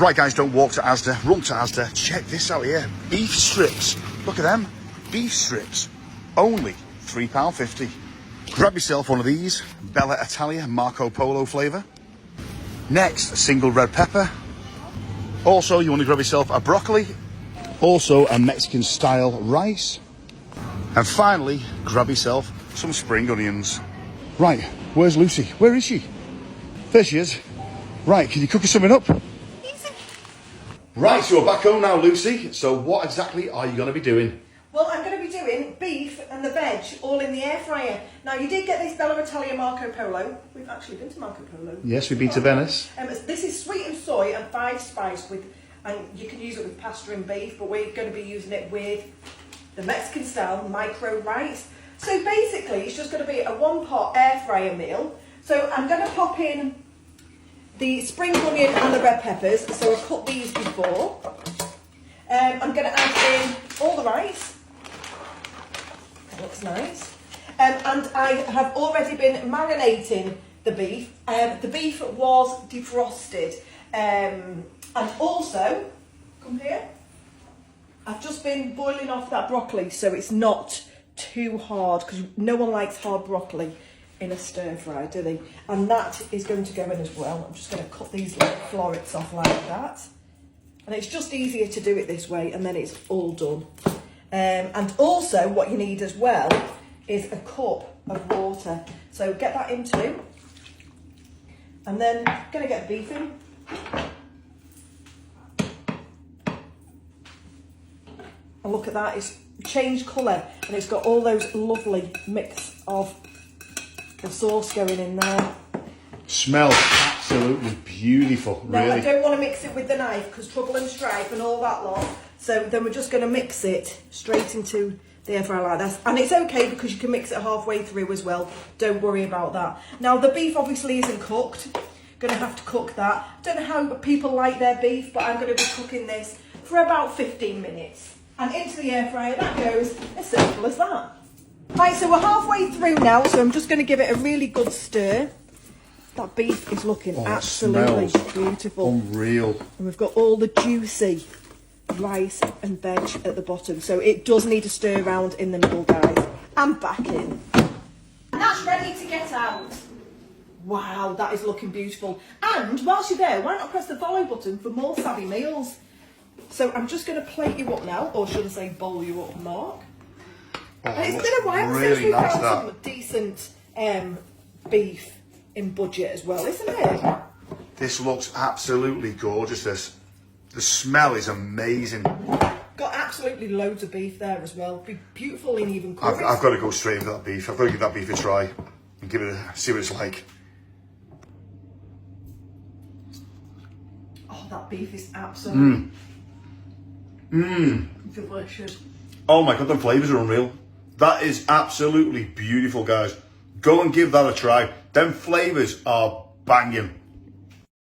Right guys, don't walk to Asda, run to Asda. Check this out here, beef strips. Look at them, beef strips. Only £3.50. Grab yourself one of these, Bella Italia Marco Polo flavour. Next, a single red pepper. Also, you want to grab yourself a broccoli. Also, a Mexican style rice. And finally, grab yourself some spring onions. Right, where's Lucy? Where is she? There she is. Right, can you cook us something up? Easy. Right, so we're back home now, Lucy. So what exactly are you going to be doing? Well, I'm going to be doing beef and the veg all in the air fryer. Now, you did get this Bella Italia Marco Polo. We've actually been to Marco Polo. Yes, we've been to Venice. This is sweet and soy and 5 spice with, and you can use it with pasta and beef, but we're going to be using it with the Mexican style micro rice. So basically, it's just going to be a 1-pot air fryer meal. So I'm going to pop in the spring onion and the red peppers. So I cut these before. I'm going to add in all the rice. That looks nice. And I have already been marinating the beef. The beef was defrosted. And also, come here, I've just been boiling off that broccoli so it's not too hard, because no one likes hard broccoli in a stir fry, do they? And that is going to go in as well. I'm just going to cut these little florets off like that. And it's just easier to do it this way, and then it's all done. And also what you need as well is a cup of water. So get that in too. And then I'm going to get the beef in. And look at that, it's changed colour and it's got all those lovely mix of the sauce going in there. Smells absolutely beautiful, Now, really. I don't want to mix it with the knife because trouble and strife and all that lot. So then we're just going to mix it straight into the air fryer like that. And it's okay because you can mix it halfway through as well. Don't worry about that. Now, the beef obviously isn't cooked. Going to have to cook that. Don't know how people like their beef, but I'm going to be cooking this for about 15 minutes. And into the air fryer that goes, as simple as that. Right, so we're halfway through now, so I'm just going to give it a really good stir. That beef is looking absolutely beautiful. Unreal. And we've got all the juicy rice and veg at the bottom, so it does need a stir around in the middle, guys. And back in. And that's ready to get out. Wow, that is looking beautiful. And whilst you're there, why not press the follow button for more savvy meals? So I'm just going to plate you up now, or should I say bowl you up, Mark? It's been a while since we've had some decent beef in budget as well, isn't it? This looks absolutely gorgeous, the smell is amazing. Got absolutely loads of beef there as well. Be beautiful in even curries. I've got to go straight into that beef. I've got to give that beef a try and give it see what it's like. Oh, that beef is absolutely delicious. Oh my god, the flavours are unreal. That is absolutely beautiful, guys. Go and give that a try. Them flavours are banging.